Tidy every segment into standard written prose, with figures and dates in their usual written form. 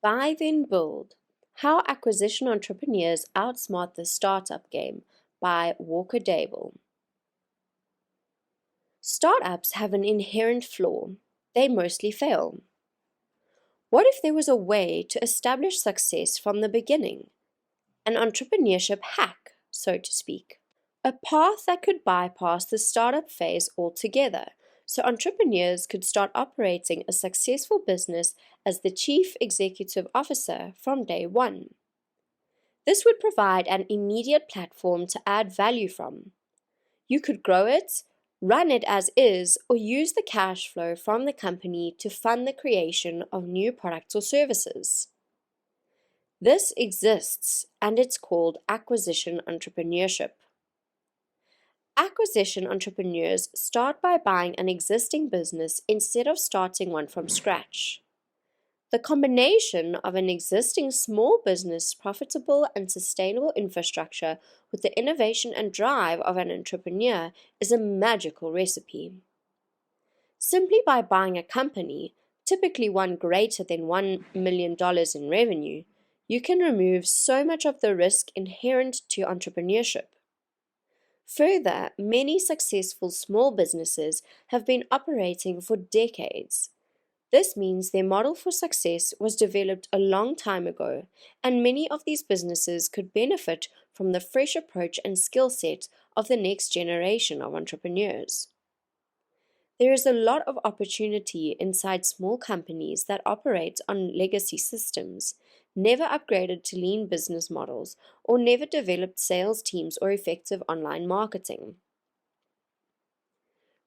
Buy then build. How acquisition entrepreneurs outsmart the startup game by Walker Deibel. Startups have an inherent flaw. They mostly fail. What if there was a way to establish success from the beginning? An entrepreneurship hack, so to speak. A path that could bypass the startup phase altogether, so entrepreneurs could start operating a successful business as the chief executive officer from day one. This would provide an immediate platform to add value from. You could grow it, run it as is, or use the cash flow from the company to fund the creation of new products or services. This exists, and it's called acquisition entrepreneurship. Acquisition entrepreneurs start by buying an existing business instead of starting one from scratch. The combination of an existing small business, profitable and sustainable infrastructure with the innovation and drive of an entrepreneur is a magical recipe. Simply by buying a company, typically one greater than $1 million in revenue, you can remove so much of the risk inherent to entrepreneurship. Further, many successful small businesses have been operating for decades. This means their model for success was developed a long time ago, and many of these businesses could benefit from the fresh approach and skill set of the next generation of entrepreneurs. There is a lot of opportunity inside small companies that operate on legacy systems, never upgraded to lean business models, or never developed sales teams or effective online marketing.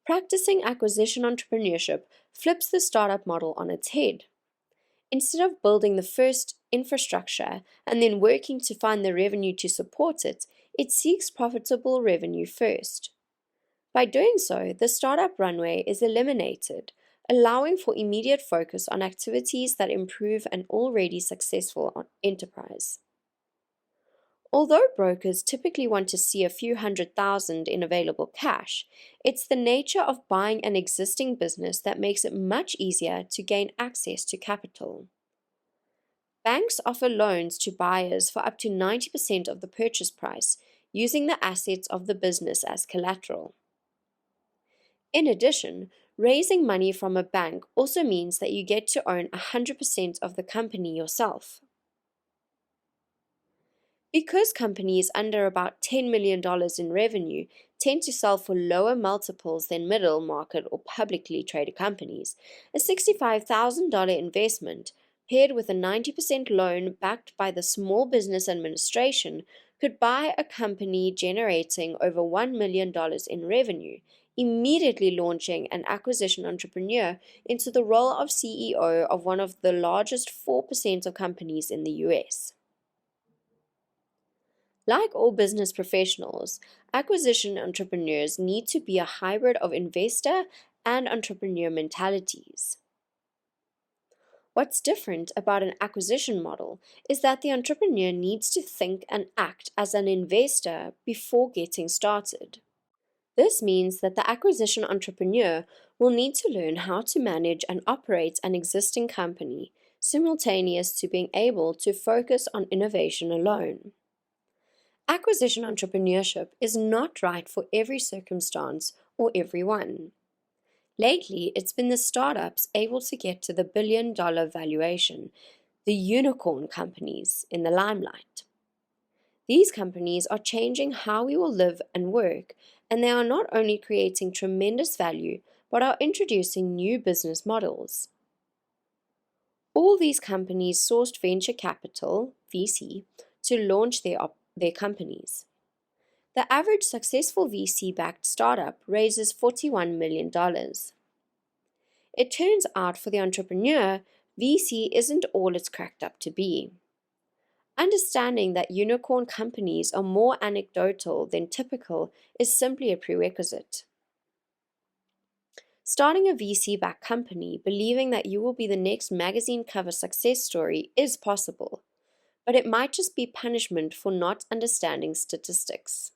Practicing acquisition entrepreneurship flips the startup model on its head. Instead of building the first infrastructure and then working to find the revenue to support it, it seeks profitable revenue first. By doing so, the startup runway is eliminated, allowing for immediate focus on activities that improve an already successful enterprise. Although brokers typically want to see a few $100,000 in available cash, it's the nature of buying an existing business that makes it much easier to gain access to capital. Banks offer loans to buyers for up to 90% of the purchase price, using the assets of the business as collateral. In addition, raising money from a bank also means that you get to own 100% of the company yourself. Because companies under about $10 million in revenue tend to sell for lower multiples than middle market or publicly traded companies, a $65,000 investment paired with a 90% loan backed by the Small Business Administration could buy a company generating over $1 million in revenue, immediately launching an acquisition entrepreneur into the role of CEO of one of the largest 4% of companies in the US. Like all business professionals, acquisition entrepreneurs need to be a hybrid of investor and entrepreneur mentalities. What's different about an acquisition model is that the entrepreneur needs to think and act as an investor before getting started. This means that the acquisition entrepreneur will need to learn how to manage and operate an existing company, simultaneous to being able to focus on innovation alone. Acquisition entrepreneurship is not right for every circumstance or everyone. Lately, it's been the startups able to get to the billion-dollar valuation, the unicorn companies, in the limelight. These companies are changing how we will live and work, and they are not only creating tremendous value, but are introducing new business models. All these companies sourced venture capital, VC, to launch their companies. The average successful VC-backed startup raises $41 million. It turns out for the entrepreneur, VC isn't all it's cracked up to be. Understanding that unicorn companies are more anecdotal than typical is simply a prerequisite. Starting a VC-backed company believing that you will be the next magazine cover success story is possible, but it might just be punishment for not understanding statistics.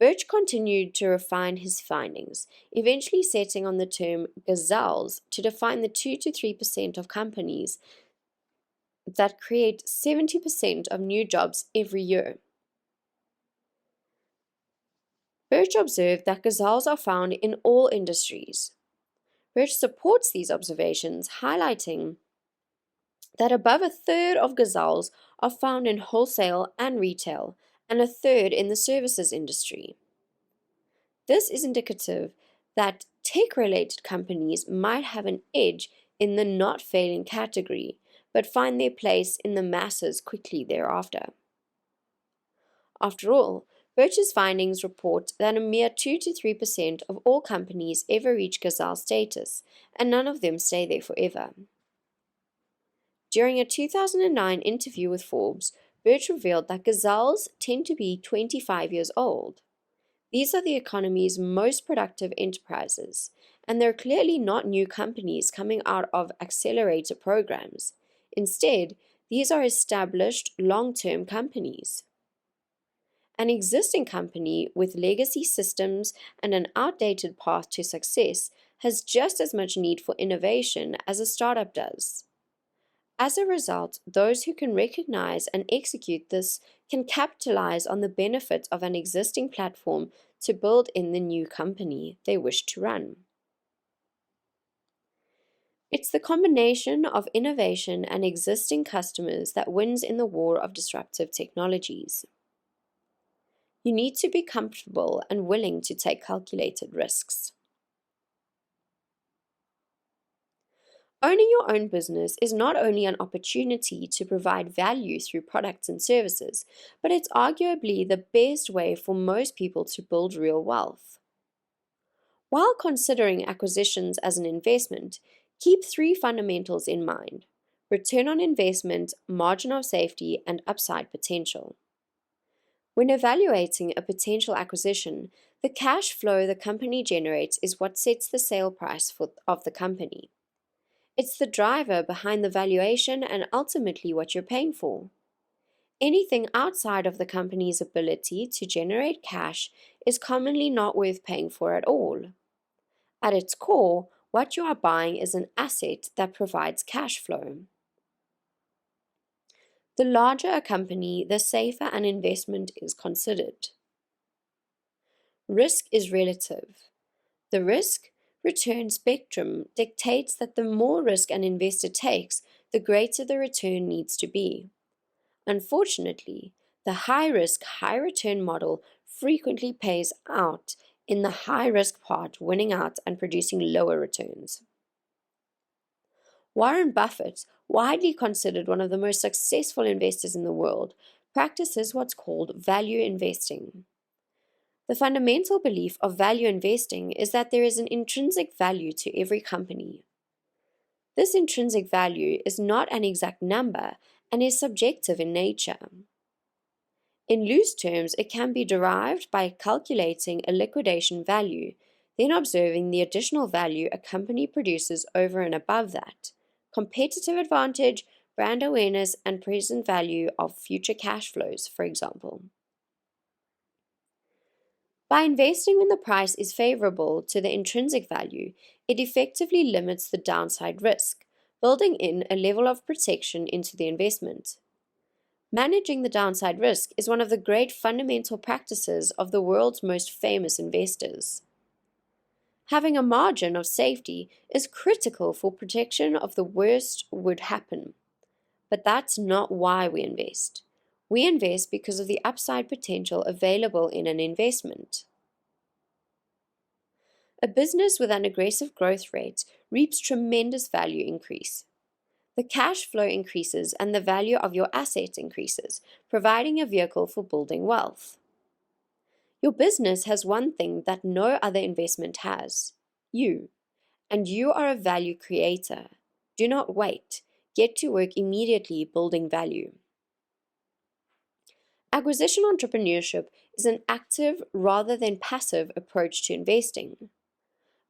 Birch continued to refine his findings, eventually settling on the term gazelles to define the 2 to 3% of companies that create 70% of new jobs every year. Birch observed that gazelles are found in all industries. Birch supports these observations, highlighting that above a third of gazelles are found in wholesale and retail, and a third in the services industry. This is indicative that tech-related companies might have an edge in the not failing category, but find their place in the masses quickly thereafter. After all, Birch's findings report that a mere 2 to 3% of all companies ever reach gazelle status, and none of them stay there forever. During a 2009 interview with Forbes, Birch revealed that gazelles tend to be 25 years old. These are the economy's most productive enterprises, and they're clearly not new companies coming out of accelerator programs. Instead, these are established long-term companies. An existing company with legacy systems and an outdated path to success has just as much need for innovation as a startup does. As a result, those who can recognize and execute this can capitalize on the benefits of an existing platform to build in the new company they wish to run. It's the combination of innovation and existing customers that wins in the war of disruptive technologies. You need to be comfortable and willing to take calculated risks. Owning your own business is not only an opportunity to provide value through products and services, but it's arguably the best way for most people to build real wealth. While considering acquisitions as an investment, keep 3 fundamentals in mind: return on investment, margin of safety, and upside potential. When evaluating a potential acquisition, the cash flow the company generates is what sets the sale price of the company. It's the driver behind the valuation and ultimately what you're paying for. Anything outside of the company's ability to generate cash is commonly not worth paying for at all. At its core, what you are buying is an asset that provides cash flow. The larger a company, the safer an investment is considered. Risk is relative. The risk-return spectrum dictates that the more risk an investor takes, the greater the return needs to be. Unfortunately, the high-risk, high-return model frequently pays out in the high-risk part, winning out and producing lower returns. Warren Buffett, widely considered one of the most successful investors in the world, practices what's called value investing. The fundamental belief of value investing is that there is an intrinsic value to every company. This intrinsic value is not an exact number and is subjective in nature. In loose terms, it can be derived by calculating a liquidation value, then observing the additional value a company produces over and above that: competitive advantage, brand awareness, and present value of future cash flows, for example. By investing when the price is favorable to the intrinsic value, it effectively limits the downside risk, building in a level of protection into the investment. Managing the downside risk is one of the great fundamental practices of the world's most famous investors. Having a margin of safety is critical for protection of the worst would happen. But that's not why we invest. We invest because of the upside potential available in an investment. A business with an aggressive growth rate reaps tremendous value increase. The cash flow increases and the value of your assets increases, providing a vehicle for building wealth. Your business has one thing that no other investment has: you. And you are a value creator. Do not wait. Get to work immediately building value. Acquisition entrepreneurship is an active rather than passive approach to investing.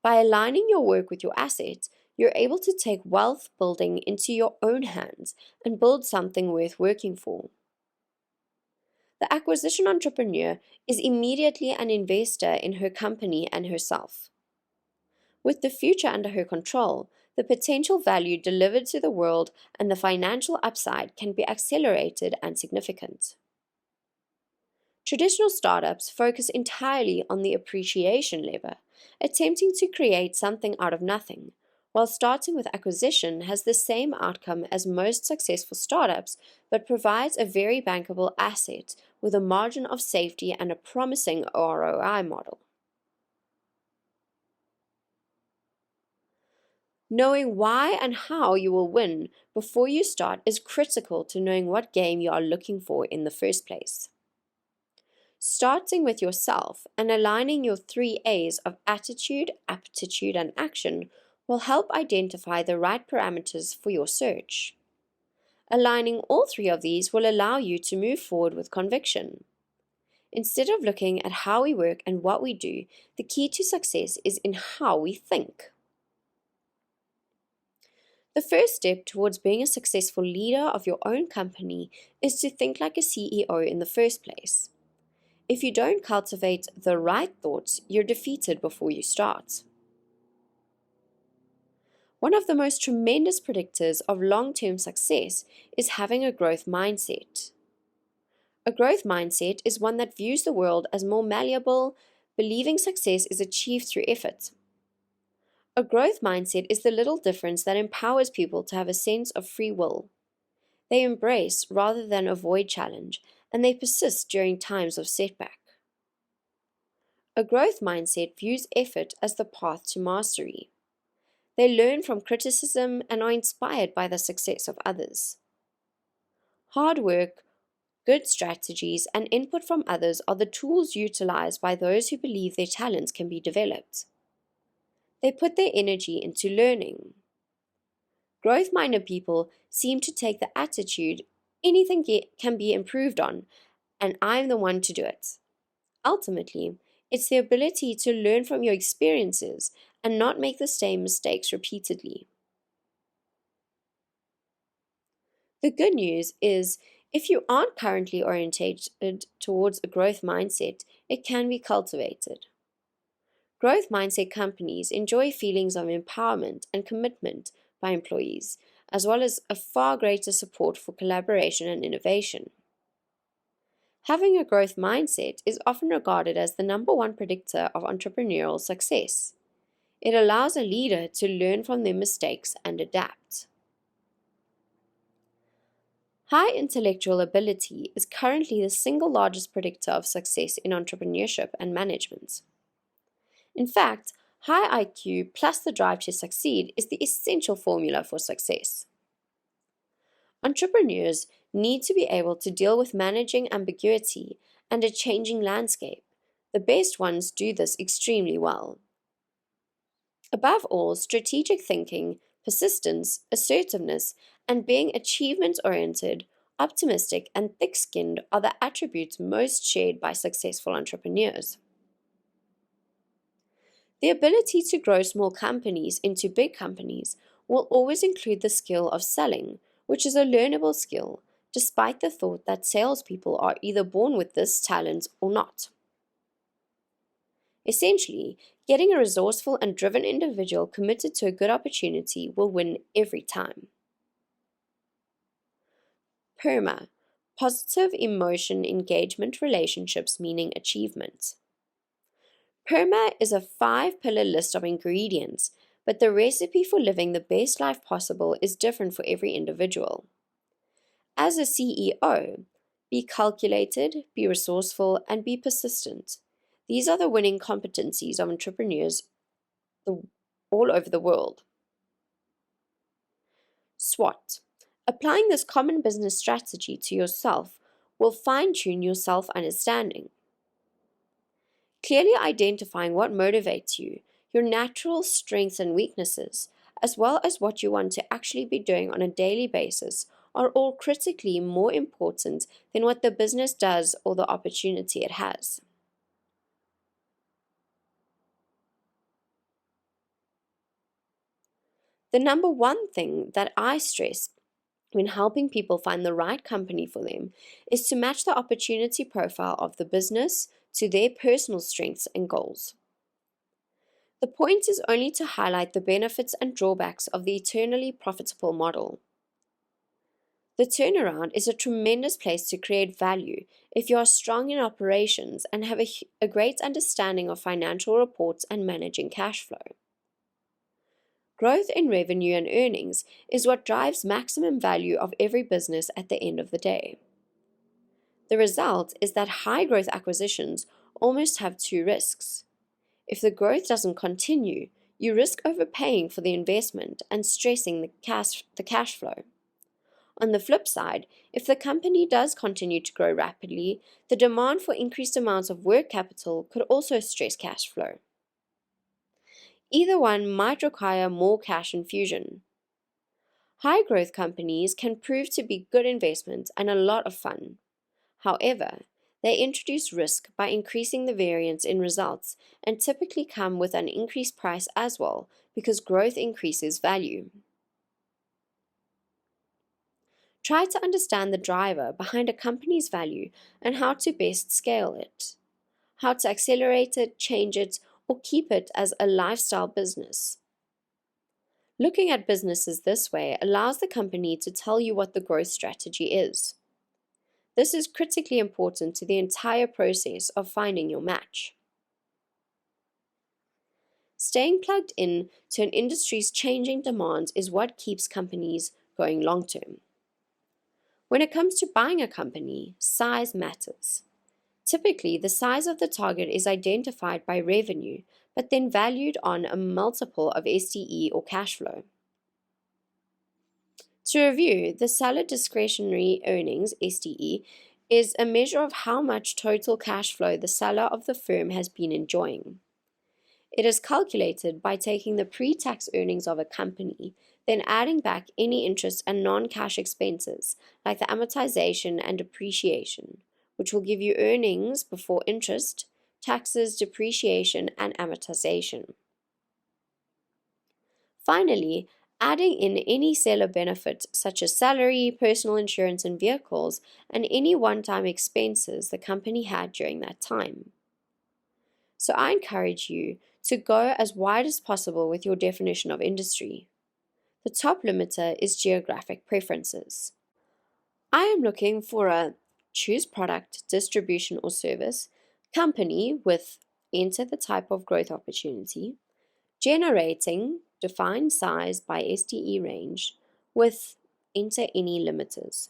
By aligning your work with your assets, you're able to take wealth building into your own hands and build something worth working for. The acquisition entrepreneur is immediately an investor in her company and herself. With the future under her control, the potential value delivered to the world and the financial upside can be accelerated and significant. Traditional startups focus entirely on the appreciation lever, attempting to create something out of nothing, while starting with acquisition has the same outcome as most successful startups but provides a very bankable asset with a margin of safety and a promising ROI model. Knowing why and how you will win before you start is critical to knowing what game you are looking for in the first place. Starting with yourself and aligning your 3 A's of attitude, aptitude, and action will help identify the right parameters for your search. Aligning all three of these will allow you to move forward with conviction. Instead of looking at how we work and what we do, the key to success is in how we think. The first step towards being a successful leader of your own company is to think like a CEO in the first place. If you don't cultivate the right thoughts, you're defeated before you start. One of the most tremendous predictors of long-term success is having a growth mindset. A growth mindset is one that views the world as more malleable, believing success is achieved through effort. A growth mindset is the little difference that empowers people to have a sense of free will. They embrace rather than avoid challenge, and they persist during times of setback. A growth mindset views effort as the path to mastery. They learn from criticism and are inspired by the success of others. Hard work, good strategies, and input from others are the tools utilized by those who believe their talents can be developed. They put their energy into learning. Growth-minded people seem to take the attitude, anything can be improved on, and I'm the one to do it. Ultimately, it's the ability to learn from your experiences and not make the same mistakes repeatedly. The good news is, if you aren't currently orientated towards a growth mindset, it can be cultivated. Growth mindset companies enjoy feelings of empowerment and commitment by employees, as well as a far greater support for collaboration and innovation. Having a growth mindset is often regarded as the number one predictor of entrepreneurial success. It allows a leader to learn from their mistakes and adapt. High intellectual ability is currently the single largest predictor of success in entrepreneurship and management. In fact, high IQ plus the drive to succeed is the essential formula for success. Entrepreneurs need to be able to deal with managing ambiguity and a changing landscape. The best ones do this extremely well. Above all, strategic thinking, persistence, assertiveness, and being achievement-oriented, optimistic, and thick-skinned are the attributes most shared by successful entrepreneurs. The ability to grow small companies into big companies will always include the skill of selling, which is a learnable skill, despite the thought that salespeople are either born with this talent or not. Essentially, getting a resourceful and driven individual committed to a good opportunity will win every time. PERMA, Positive Emotion Engagement Relationships Meaning Achievement. PERMA is a 5-pillar list of ingredients, but the recipe for living the best life possible is different for every individual. As a CEO, be calculated, be resourceful, and be persistent. These are the winning competencies of entrepreneurs all over the world. SWOT. Applying this common business strategy to yourself will fine-tune your self-understanding. Clearly identifying what motivates you, your natural strengths and weaknesses, as well as what you want to actually be doing on a daily basis, are all critically more important than what the business does or the opportunity it has. The number one thing that I stress when helping people find the right company for them is to match the opportunity profile of the business to their personal strengths and goals. The point is only to highlight the benefits and drawbacks of the eternally profitable model. The turnaround is a tremendous place to create value if you are strong in operations and have a great understanding of financial reports and managing cash flow. Growth in revenue and earnings is what drives maximum value of every business at the end of the day. The result is that high growth acquisitions almost have two risks. If the growth doesn't continue, you risk overpaying for the investment and stressing the cash flow. On the flip side, if the company does continue to grow rapidly, the demand for increased amounts of work capital could also stress cash flow. Either one might require more cash infusion. High growth companies can prove to be good investments and a lot of fun. However, they introduce risk by increasing the variance in results and typically come with an increased price as well because growth increases value. Try to understand the driver behind a company's value and how to best scale it, how to accelerate it, change it, or keep it as a lifestyle business. Looking at businesses this way allows the company to tell you what the growth strategy is. This is critically important to the entire process of finding your match. Staying plugged in to an industry's changing demands is what keeps companies going long term. When it comes to buying a company, size matters. Typically, the size of the target is identified by revenue, but then valued on a multiple of SDE or cash flow. To review, the seller discretionary earnings, SDE, is a measure of how much total cash flow the seller of the firm has been enjoying. It is calculated by taking the pre-tax earnings of a company, then adding back any interest and non-cash expenses like the amortization and depreciation, which will give you earnings before interest, taxes, depreciation, and amortization. Finally, adding in any seller benefits such as salary, personal insurance and vehicles, and any one-time expenses the company had during that time. So I encourage you to go as wide as possible with your definition of industry. The top limiter is geographic preferences. I am looking for a choose product, distribution or service, company with enter the type of growth opportunity, generating defined size by SDE range with enter any limiters.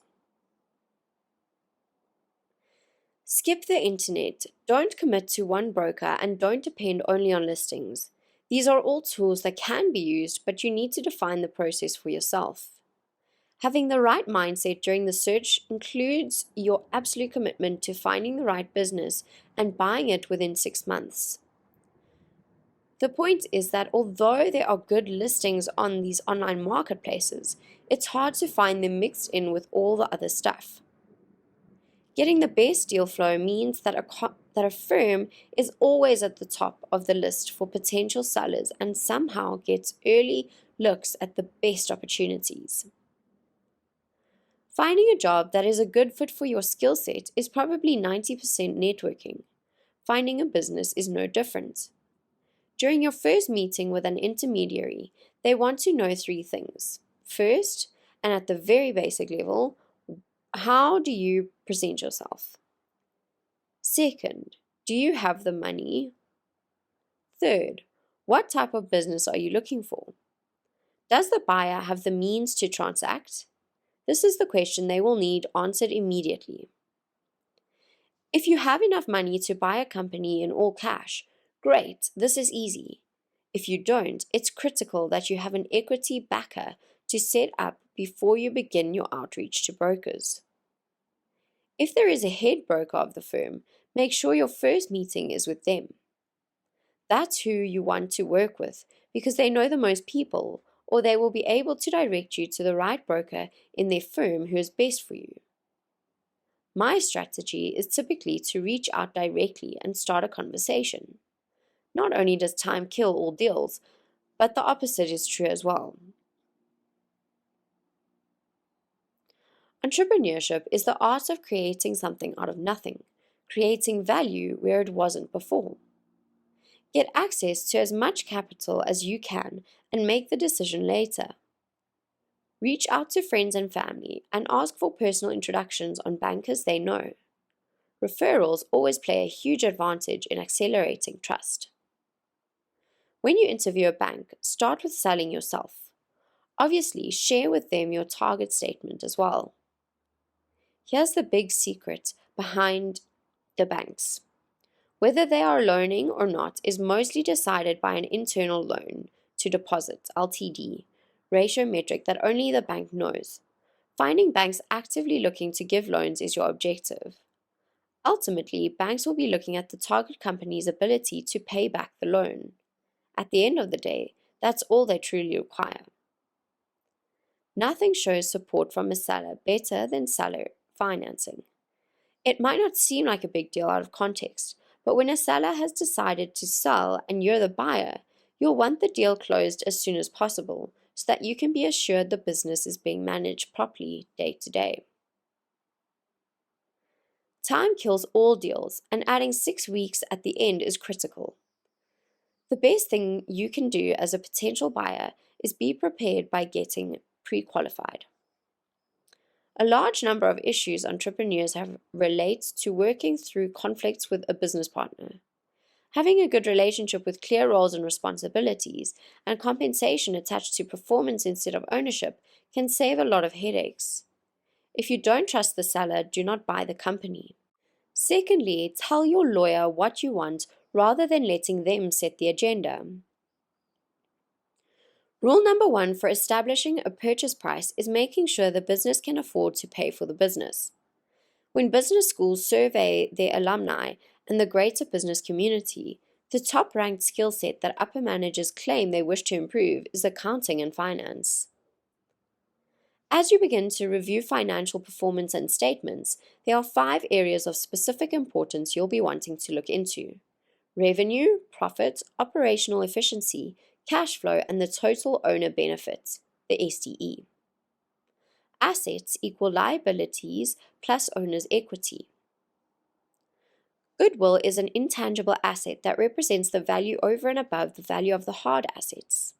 Skip the internet. Don't commit to one broker and don't depend only on listings. These are all tools that can be used, but you need to define the process for yourself. Having the right mindset during the search includes your absolute commitment to finding the right business and buying it within 6 months. The point is that although there are good listings on these online marketplaces, it's hard to find them mixed in with all the other stuff. Getting the best deal flow means that a firm is always at the top of the list for potential sellers and somehow gets early looks at the best opportunities. Finding a job that is a good fit for your skill set is probably 90% networking. Finding a business is no different. During your first meeting with an intermediary, they want to know 3 things. First, and at the very basic level, how do you present yourself? Second, do you have the money? Third, what type of business are you looking for? Does the buyer have the means to transact? This is the question they will need answered immediately. If you have enough money to buy a company in all cash, great, this is easy. If you don't, it's critical that you have an equity backer to set up before you begin your outreach to brokers. If there is a head broker of the firm, make sure your first meeting is with them. That's who you want to work with because they know the most people, or they will be able to direct you to the right broker in their firm who is best for you. My strategy is typically to reach out directly and start a conversation. Not only does time kill all deals, but the opposite is true as well. Entrepreneurship is the art of creating something out of nothing, creating value where it wasn't before. Get access to as much capital as you can and make the decision later. Reach out to friends and family and ask for personal introductions on bankers they know. Referrals always play a huge advantage in accelerating trust. When you interview a bank, start with selling yourself. Obviously, share with them your target statement as well. Here's the big secret behind the banks. Whether they are loaning or not is mostly decided by an internal loan to deposit (LTD) ratio metric that only the bank knows. Finding banks actively looking to give loans is your objective. Ultimately, banks will be looking at the target company's ability to pay back the loan. At the end of the day, that's all they truly require. Nothing shows support from a seller better than seller financing. It might not seem like a big deal out of context, but when a seller has decided to sell and you're the buyer, you'll want the deal closed as soon as possible so that you can be assured the business is being managed properly day to day. Time kills all deals, and adding 6 weeks at the end is critical. The best thing you can do as a potential buyer is be prepared by getting pre-qualified. A large number of issues entrepreneurs have relate to working through conflicts with a business partner. Having a good relationship with clear roles and responsibilities and compensation attached to performance instead of ownership can save a lot of headaches. If you don't trust the seller, do not buy the company. Secondly, tell your lawyer what you want rather than letting them set the agenda. Rule number 1 for establishing a purchase price is making sure the business can afford to pay for the business. When business schools survey their alumni and the greater business community, the top-ranked skill set that upper managers claim they wish to improve is accounting and finance. As you begin to review financial performance and statements, there are 5 areas of specific importance you'll be wanting to look into: revenue, profit, operational efficiency, cash flow, and the total owner benefit, the STE. Assets equal liabilities plus owner's equity. Goodwill is an intangible asset that represents the value over and above the value of the hard assets.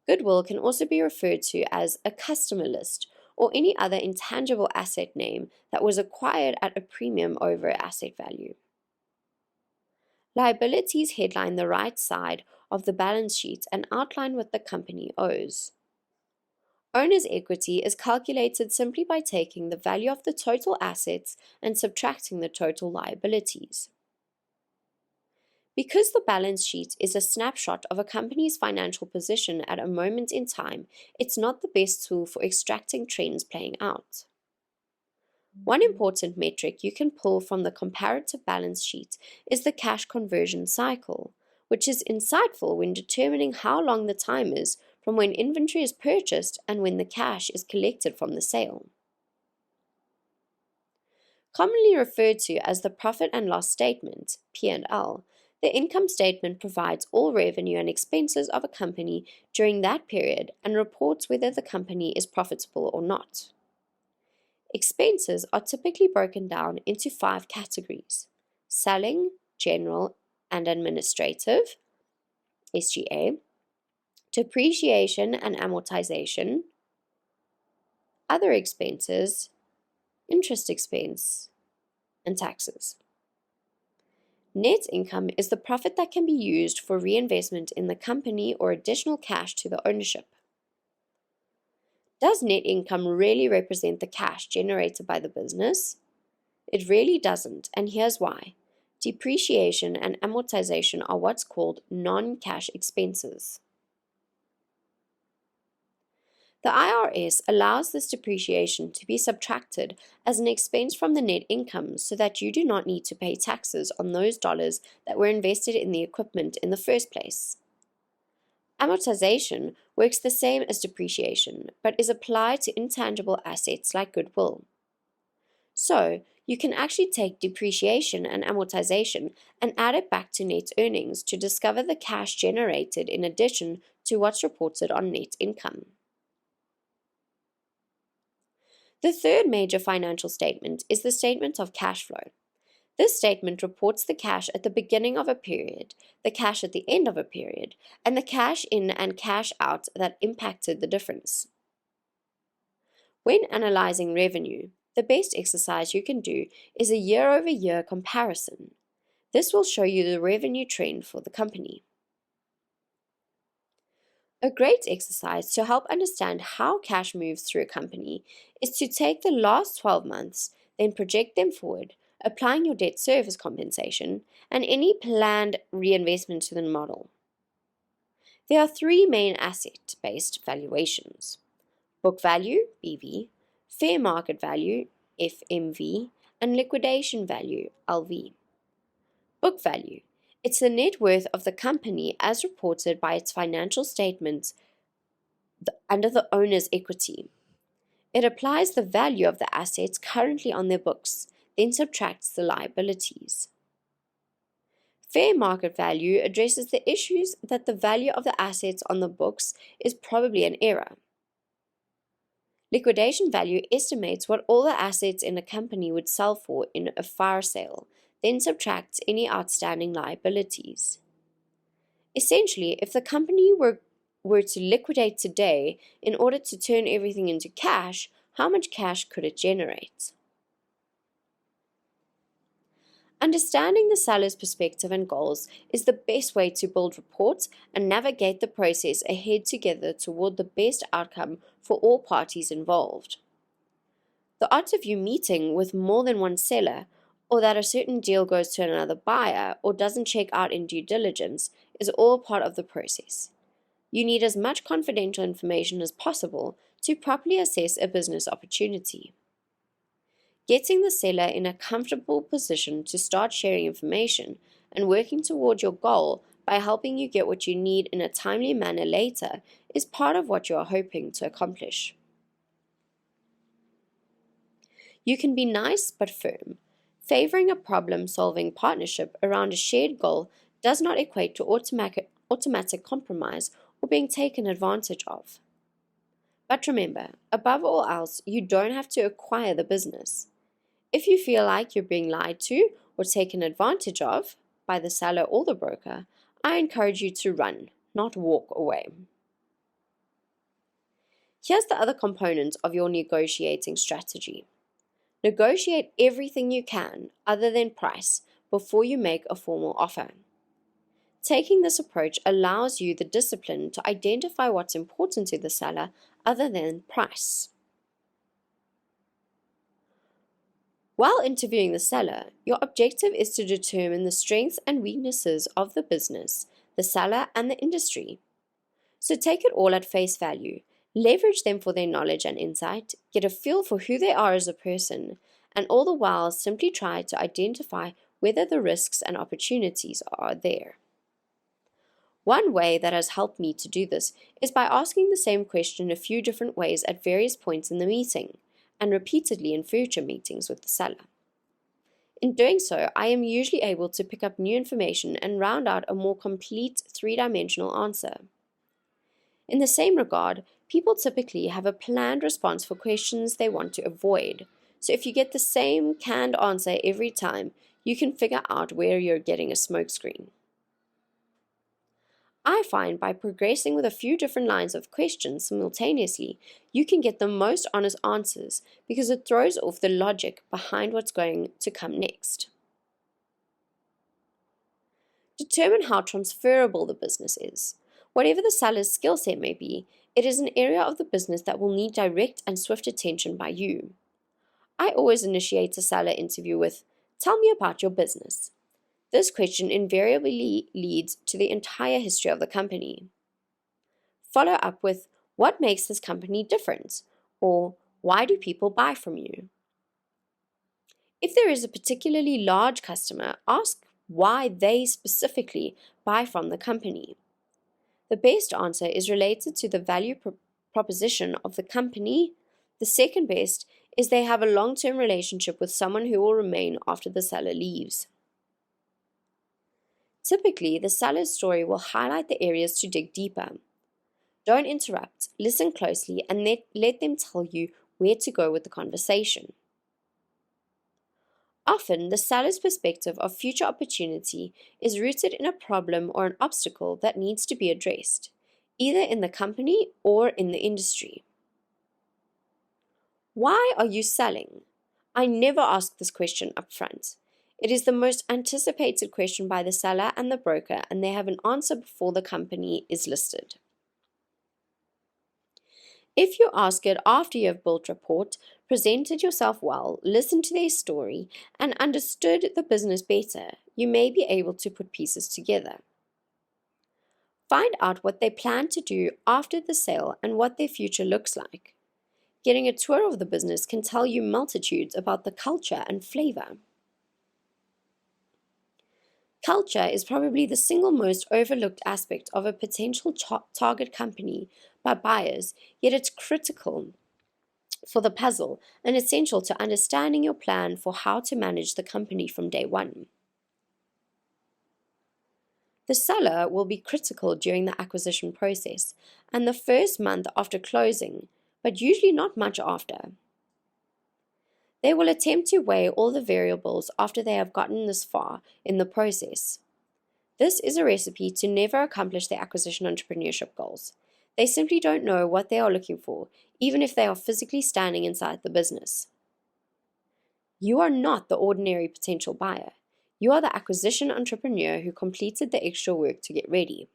Goodwill can also be referred to as a customer list or any other intangible asset name that was acquired at a premium over asset value. Liabilities headline the right side of the balance sheet and outline what the company owes. Owner's equity is calculated simply by taking the value of the total assets and subtracting the total liabilities. Because the balance sheet is a snapshot of a company's financial position at a moment in time, it's not the best tool for extracting trends playing out. One important metric you can pull from the comparative balance sheet is the cash conversion cycle, which is insightful when determining how long the time is from when inventory is purchased and when the cash is collected from the sale. Commonly referred to as the profit and loss statement, P&L, the income statement provides all revenue and expenses of a company during that period and reports whether the company is profitable or not. Expenses are typically broken down into 5 categories: selling, general and administrative, SGA, depreciation and amortization, other expenses, interest expense, and taxes. Net income is the profit that can be used for reinvestment in the company or additional cash to the ownership. Does net income really represent the cash generated by the business? It really doesn't, and here's why. Depreciation and amortization are what's called non-cash expenses. The IRS allows this depreciation to be subtracted as an expense from the net income so that you do not need to pay taxes on those dollars that were invested in the equipment in the first place. Amortization works the same as depreciation, but is applied to intangible assets like goodwill. So, you can actually take depreciation and amortization and add it back to net earnings to discover the cash generated in addition to what's reported on net income. The third major financial statement is the statement of cash flow. This statement reports the cash at the beginning of a period, the cash at the end of a period, and the cash in and cash out that impacted the difference. When analyzing revenue, the best exercise you can do is a year-over-year comparison. This will show you the revenue trend for the company. A great exercise to help understand how cash moves through a company is to take the last 12 months, then project them forward, applying your debt service compensation and any planned reinvestment to the model. There are three main asset-based valuations: book value, BV, fair market value, FMV, and liquidation value, LV. Book value. It's the net worth of the company as reported by its financial statements under the owner's equity. It applies the value of the assets currently on their books, then subtracts the liabilities. Fair market value addresses the issues that the value of the assets on the books is probably an error. Liquidation value estimates what all the assets in a company would sell for in a fire sale, then subtracts any outstanding liabilities. Essentially, if the company were to liquidate today in order to turn everything into cash, how much cash could it generate? Understanding the seller's perspective and goals is the best way to build reports and navigate the process ahead together toward the best outcome for all parties involved. The odds of you meeting with more than one seller, or that a certain deal goes to another buyer or doesn't check out in due diligence, is all part of the process. You need as much confidential information as possible to properly assess a business opportunity. Getting the seller in a comfortable position to start sharing information and working toward your goal by helping you get what you need in a timely manner later is part of what you are hoping to accomplish. You can be nice but firm. Favoring a problem-solving partnership around a shared goal does not equate to automatic compromise or being taken advantage of. But remember, above all else, you don't have to acquire the business. If you feel like you're being lied to or taken advantage of by the seller or the broker, I encourage you to run, not walk away. Here's the other component of your negotiating strategy. Negotiate everything you can, other than price, before you make a formal offer. Taking this approach allows you the discipline to identify what's important to the seller other than price. While interviewing the seller, your objective is to determine the strengths and weaknesses of the business, the seller, and the industry. So take it all at face value, leverage them for their knowledge and insight, get a feel for who they are as a person, and all the while simply try to identify whether the risks and opportunities are there. One way that has helped me to do this is by asking the same question a few different ways at various points in the meeting, and repeatedly in future meetings with the seller. In doing so, I am usually able to pick up new information and round out a more complete three-dimensional answer. In the same regard, people typically have a planned response for questions they want to avoid, so if you get the same canned answer every time, you can figure out where you're getting a smokescreen. I find by progressing with a few different lines of questions simultaneously, you can get the most honest answers because it throws off the logic behind what's going to come next. Determine how transferable the business is. Whatever the seller's skill set may be, it is an area of the business that will need direct and swift attention by you. I always initiate a seller interview with, "Tell me about your business." This question invariably leads to the entire history of the company. Follow up with, "What makes this company different?" or "Why do people buy from you?" If there is a particularly large customer, ask why they specifically buy from the company. The best answer is related to the value proposition of the company. The second best is they have a long-term relationship with someone who will remain after the seller leaves. Typically, the seller's story will highlight the areas to dig deeper. Don't interrupt, listen closely, and let them tell you where to go with the conversation. Often, the seller's perspective of future opportunity is rooted in a problem or an obstacle that needs to be addressed, either in the company or in the industry. Why are you selling? I never ask this question up front. It is the most anticipated question by the seller and the broker, and they have an answer before the company is listed. If you ask it after you have built rapport, presented yourself well, listened to their story, and understood the business better, you may be able to put pieces together. Find out what they plan to do after the sale and what their future looks like. Getting a tour of the business can tell you multitudes about the culture and flavor. Culture is probably the single most overlooked aspect of a potential target company by buyers, yet it's critical for the puzzle and essential to understanding your plan for how to manage the company from day one. The seller will be critical during the acquisition process and the first month after closing, but usually not much after. They will attempt to weigh all the variables after they have gotten this far in the process. This is a recipe to never accomplish their acquisition entrepreneurship goals. They simply don't know what they are looking for, even if they are physically standing inside the business. You are not the ordinary potential buyer. You are the acquisition entrepreneur who completed the extra work to get ready.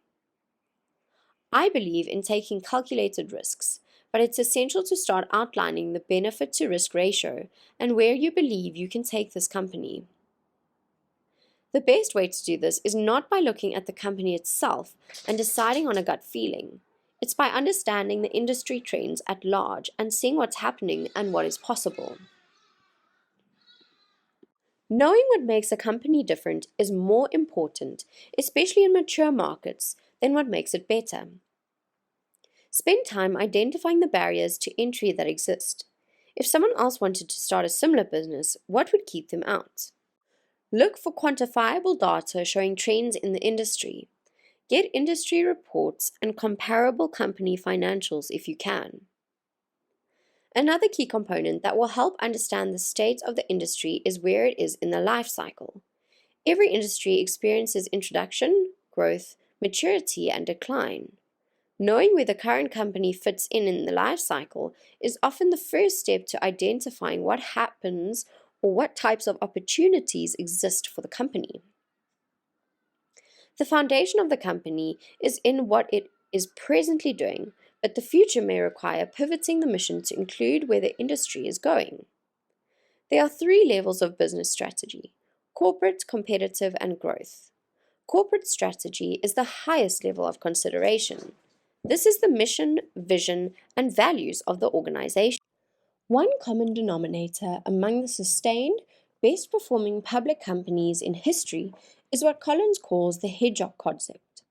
I believe in taking calculated risks, but it's essential to start outlining the benefit to risk ratio and where you believe you can take this company. The best way to do this is not by looking at the company itself and deciding on a gut feeling. It's by understanding the industry trends at large and seeing what's happening and what is possible. Knowing what makes a company different is more important, especially in mature markets, than what makes it better. Spend time identifying the barriers to entry that exist. If someone else wanted to start a similar business, what would keep them out? Look for quantifiable data showing trends in the industry. Get industry reports and comparable company financials if you can. Another key component that will help understand the state of the industry is where it is in the life cycle. Every industry experiences introduction, growth, maturity, and decline. Knowing where the current company fits in the life cycle is often the first step to identifying what happens or what types of opportunities exist for the company. The foundation of the company is in what it is presently doing, but the future may require pivoting the mission to include where the industry is going. There are 3 levels of business strategy: corporate, competitive, and growth. Corporate strategy is the highest level of consideration. This is the mission, vision, and values of the organization. One common denominator among the sustained, best performing public companies in history is what Collins calls the hedgehog concept.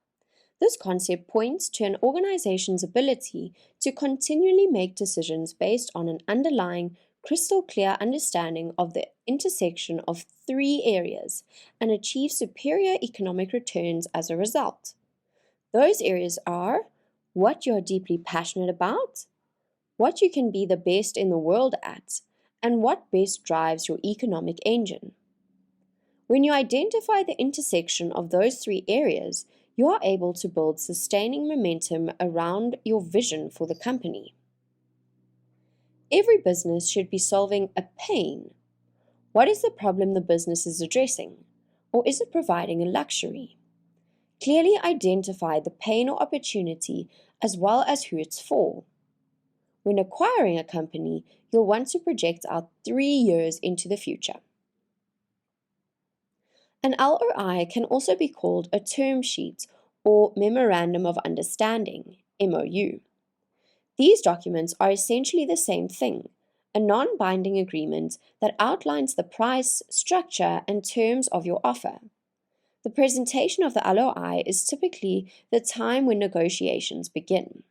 This concept points to an organization's ability to continually make decisions based on an underlying, crystal clear understanding of the intersection of 3 areas and achieve superior economic returns as a result. Those areas are what you are deeply passionate about, what you can be the best in the world at, and what best drives your economic engine. When you identify the intersection of those 3 areas, you are able to build sustaining momentum around your vision for the company. Every business should be solving a pain. What is the problem the business is addressing? Or is it providing a luxury? Clearly identify the pain or opportunity as well as who it's for. When acquiring a company, you'll want to project out 3 years into the future. An LOI can also be called a term sheet or Memorandum of Understanding, MOU. These documents are essentially the same thing, a non-binding agreement that outlines the price, structure, and terms of your offer. The presentation of the LOI is typically the time when negotiations begin.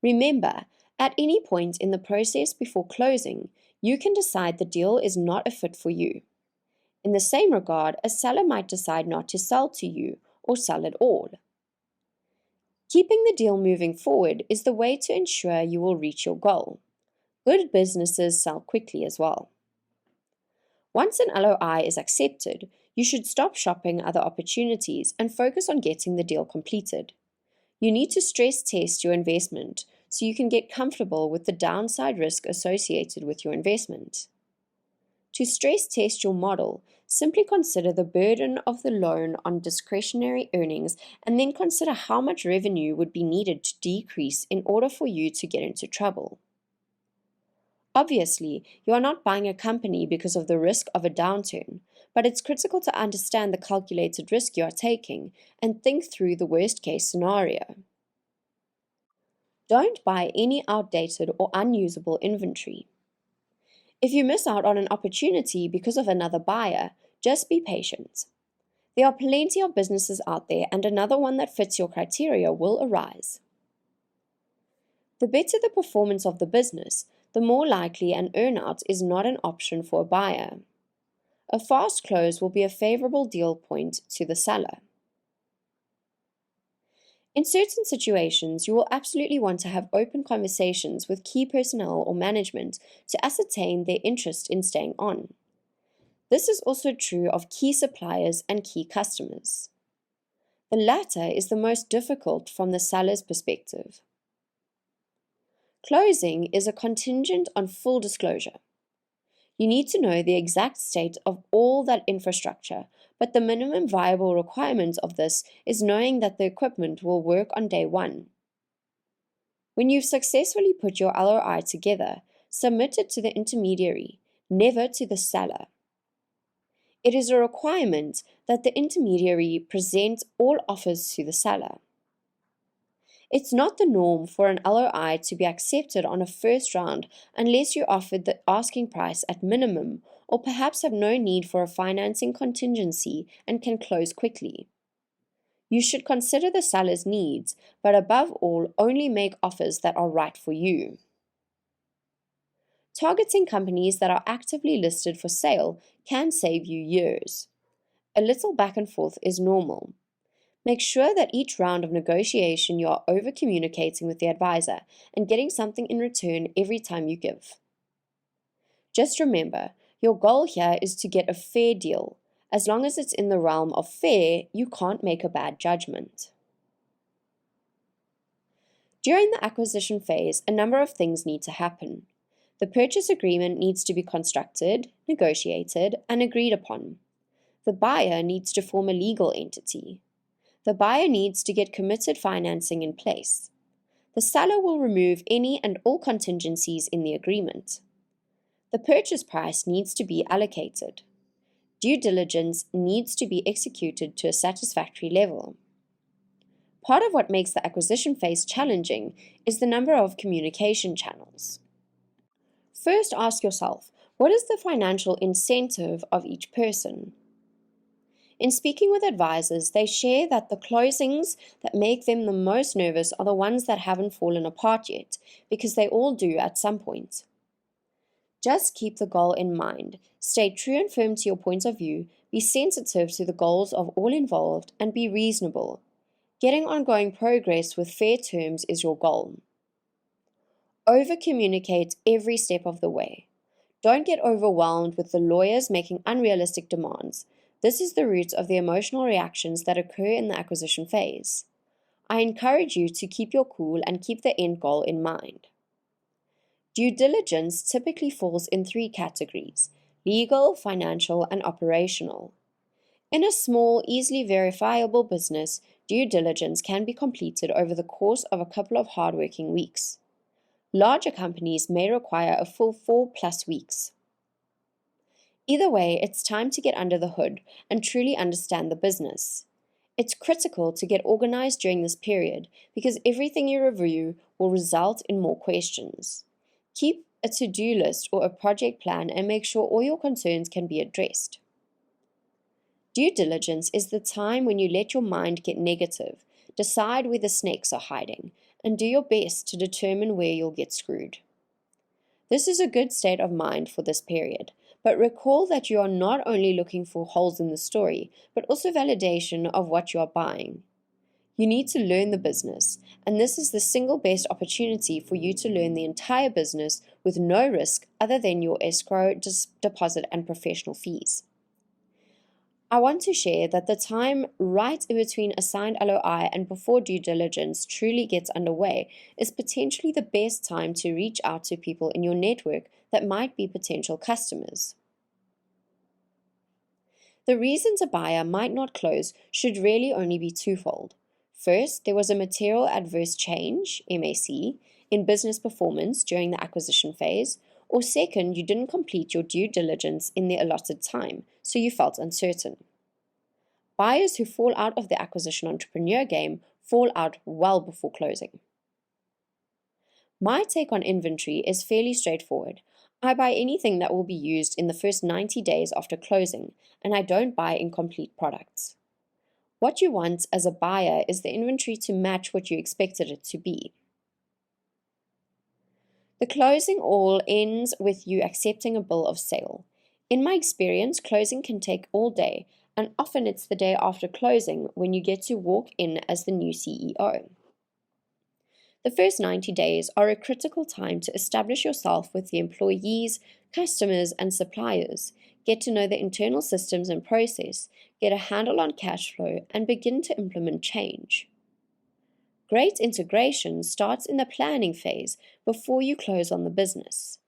Remember, at any point in the process before closing, you can decide the deal is not a fit for you. In the same regard, a seller might decide not to sell to you or sell at all. Keeping the deal moving forward is the way to ensure you will reach your goal. Good businesses sell quickly as well. Once an LOI is accepted, you should stop shopping other opportunities and focus on getting the deal completed. You need to stress test your investment so you can get comfortable with the downside risk associated with your investment. To stress test your model, simply consider the burden of the loan on discretionary earnings and then consider how much revenue would be needed to decrease in order for you to get into trouble. Obviously, you are not buying a company because of the risk of a downturn, but it's critical to understand the calculated risk you are taking and think through the worst case scenario. Don't buy any outdated or unusable inventory. If you miss out on an opportunity because of another buyer, just be patient. There are plenty of businesses out there, and another one that fits your criteria will arise. The better the performance of the business, the more likely an earnout is not an option for a buyer. A fast close will be a favorable deal point to the seller. In certain situations, you will absolutely want to have open conversations with key personnel or management to ascertain their interest in staying on. This is also true of key suppliers and key customers. The latter is the most difficult from the seller's perspective. Closing is a contingent on full disclosure. You need to know the exact state of all that infrastructure, but the minimum viable requirement of this is knowing that the equipment will work on day one. When you've successfully put your LOI together, submit it to the intermediary, never to the seller. It is a requirement that the intermediary present all offers to the seller. It's not the norm for an LOI to be accepted on a first round unless you offered the asking price at minimum or perhaps have no need for a financing contingency and can close quickly. You should consider the seller's needs, but above all, only make offers that are right for you. Targeting companies that are actively listed for sale can save you years. A little back and forth is normal. Make sure that each round of negotiation you are over communicating with the advisor and getting something in return every time you give. Just remember, your goal here is to get a fair deal. As long as it's in the realm of fair, you can't make a bad judgment. During the acquisition phase, a number of things need to happen. The purchase agreement needs to be constructed, negotiated, and agreed upon. The buyer needs to form a legal entity. The buyer needs to get committed financing in place. The seller will remove any and all contingencies in the agreement. The purchase price needs to be allocated. Due diligence needs to be executed to a satisfactory level. Part of what makes the acquisition phase challenging is the number of communication channels. First, ask yourself, what is the financial incentive of each person? In speaking with advisors, they share that the closings that make them the most nervous are the ones that haven't fallen apart yet, because they all do at some point. Just keep the goal in mind, stay true and firm to your point of view, be sensitive to the goals of all involved, and be reasonable. Getting ongoing progress with fair terms is your goal. Over-communicate every step of the way. Don't get overwhelmed with the lawyers making unrealistic demands. This is the root of the emotional reactions that occur in the acquisition phase. I encourage you to keep your cool and keep the end goal in mind. Due diligence typically falls in three categories: legal, financial, and operational. In a small, easily verifiable business, due diligence can be completed over the course of a couple of hardworking weeks. Larger companies may require a full 4+ weeks. Either way, it's time to get under the hood and truly understand the business. It's critical to get organized during this period because everything you review will result in more questions. Keep a to-do list or a project plan and make sure all your concerns can be addressed. Due diligence is the time when you let your mind get negative, decide where the snakes are hiding, and do your best to determine where you'll get screwed. This is a good state of mind for this period, but recall that you are not only looking for holes in the story, but also validation of what you are buying. You need to learn the business, and this is the single best opportunity for you to learn the entire business with no risk other than your escrow deposit and professional fees. I want to share that the time right in between a signed LOI and before due diligence truly gets underway is potentially the best time to reach out to people in your network that might be potential customers. The reasons a buyer might not close should really only be twofold. First, there was a material adverse change, MAC, in business performance during the acquisition phase, or second, you didn't complete your due diligence in the allotted time, so you felt uncertain. Buyers who fall out of the acquisition entrepreneur game fall out well before closing. My take on inventory is fairly straightforward. I buy anything that will be used in the first 90 days after closing, and I don't buy incomplete products. What you want as a buyer is the inventory to match what you expected it to be. The closing all ends with you accepting a bill of sale. In my experience, closing can take all day, and often it's the day after closing when you get to walk in as the new CEO. The first 90 days are a critical time to establish yourself with the employees, customers, and suppliers, get to know the internal systems and process, get a handle on cash flow, and begin to implement change. Great integration starts in the planning phase before you close on the business.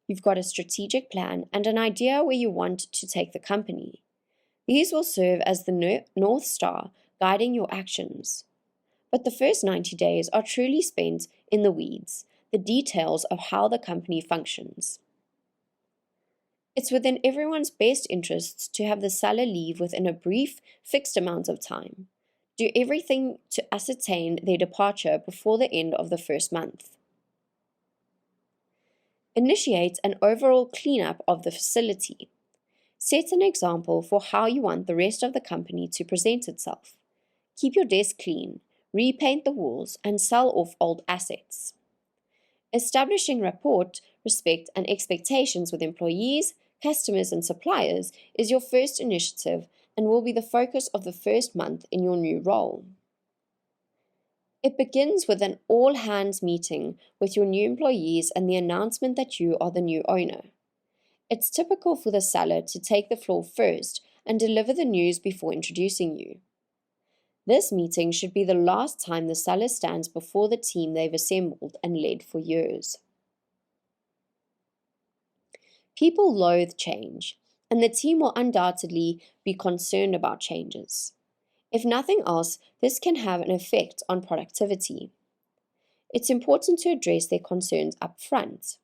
You've got a strategic plan and an idea where you want to take the company. These will serve as the North Star guiding your actions. But the first 90 days are truly spent in the weeds, the details of how the company functions. It's within everyone's best interests to have the seller leave within a brief, fixed amount of time. Do everything to ascertain their departure before the end of the first month. Initiate an overall cleanup of the facility. Set an example for how you want the rest of the company to present itself. Keep your desk clean, repaint the walls, and sell off old assets. Establishing rapport, respect, and expectations with employees, customers, and suppliers is your first initiative and will be the focus of the first month in your new role. It begins with an all-hands meeting with your new employees and the announcement that you are the new owner. It's typical for the seller to take the floor first and deliver the news before introducing you. This meeting should be the last time the seller stands before the team they've assembled and led for years. People loathe change, and the team will undoubtedly be concerned about changes. If nothing else, this can have an effect on productivity. It's important to address their concerns up front.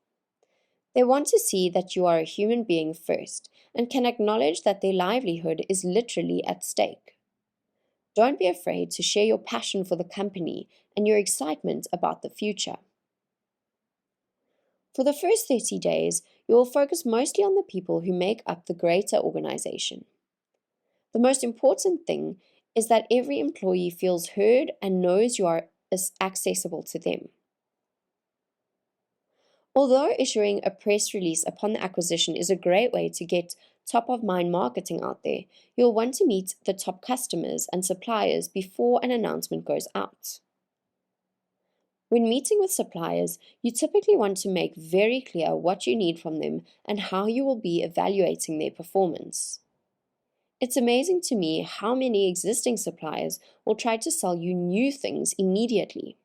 They want to see that you are a human being first and can acknowledge that their livelihood is literally at stake. Don't be afraid to share your passion for the company and your excitement about the future. For the first 30 days, you will focus mostly on the people who make up the greater organization. The most important thing is that every employee feels heard and knows you are accessible to them. Although issuing a press release upon the acquisition is a great way to get top-of-mind marketing out there, you'll want to meet the top customers and suppliers before an announcement goes out. When meeting with suppliers, you typically want to make very clear what you need from them and how you will be evaluating their performance. It's amazing to me how many existing suppliers will try to sell you new things immediately.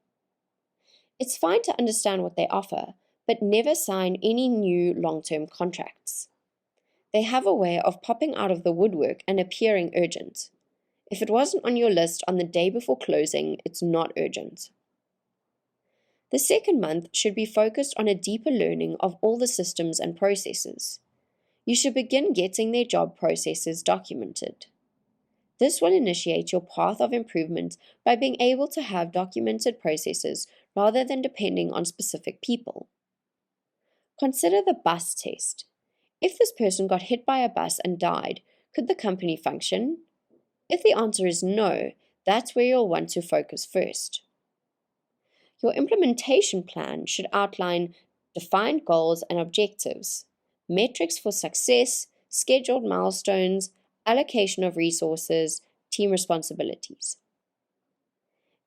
It's fine to understand what they offer, but never sign any new long-term contracts. They have a way of popping out of the woodwork and appearing urgent. If it wasn't on your list on the day before closing, it's not urgent. The second month should be focused on a deeper learning of all the systems and processes. You should begin getting their job processes documented. This will initiate your path of improvement by being able to have documented processes rather than depending on specific people. Consider the bus test. If this person got hit by a bus and died, could the company function? If the answer is no, that's where you'll want to focus first. Your implementation plan should outline defined goals and objectives, metrics for success, scheduled milestones, allocation of resources, team responsibilities.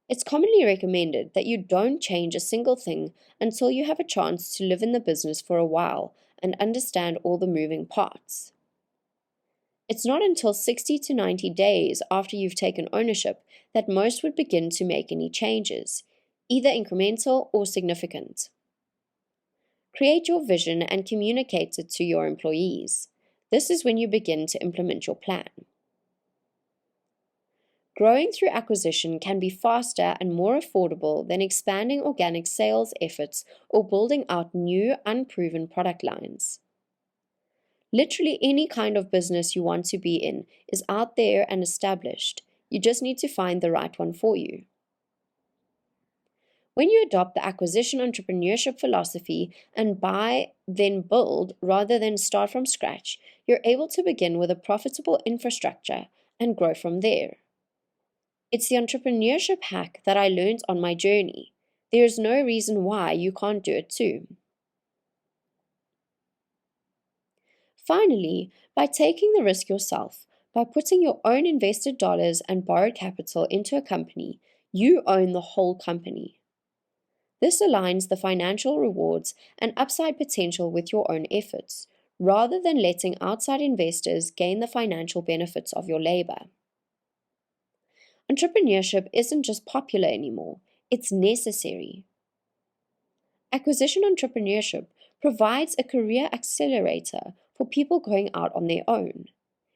It's commonly recommended that you don't change a single thing until you have a chance to live in the business for a while and understand all the moving parts. It's not until 60 to 90 days after you've taken ownership that most would begin to make any changes, either incremental or significant. Create your vision and communicate it to your employees. This is when you begin to implement your plan. Growing through acquisition can be faster and more affordable than expanding organic sales efforts or building out new, unproven product lines. Literally any kind of business you want to be in is out there and established. You just need to find the right one for you. When you adopt the acquisition entrepreneurship philosophy and buy, then build, rather than start from scratch, you're able to begin with a profitable infrastructure and grow from there. It's the entrepreneurship hack that I learned on my journey. There is no reason why you can't do it too. Finally, by taking the risk yourself, by putting your own invested dollars and borrowed capital into a company, you own the whole company. This aligns the financial rewards and upside potential with your own efforts, rather than letting outside investors gain the financial benefits of your labor. Entrepreneurship isn't just popular anymore, it's necessary. Acquisition entrepreneurship provides a career accelerator for people going out on their own.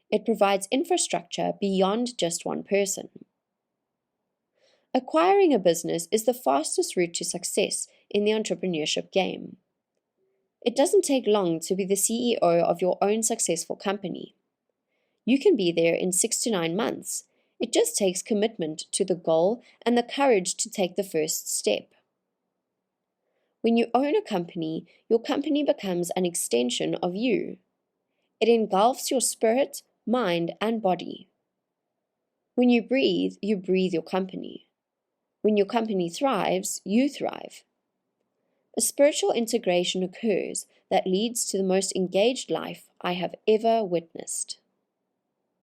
It provides infrastructure beyond just one person. Acquiring a business is the fastest route to success in the entrepreneurship game. It doesn't take long to be the CEO of your own successful company. You can be there in 6 to 9 months. It just takes commitment to the goal and the courage to take the first step. When you own a company, your company becomes an extension of you. It engulfs your spirit, mind, and body. When you breathe your company. When your company thrives, you thrive. A spiritual integration occurs that leads to the most engaged life I have ever witnessed.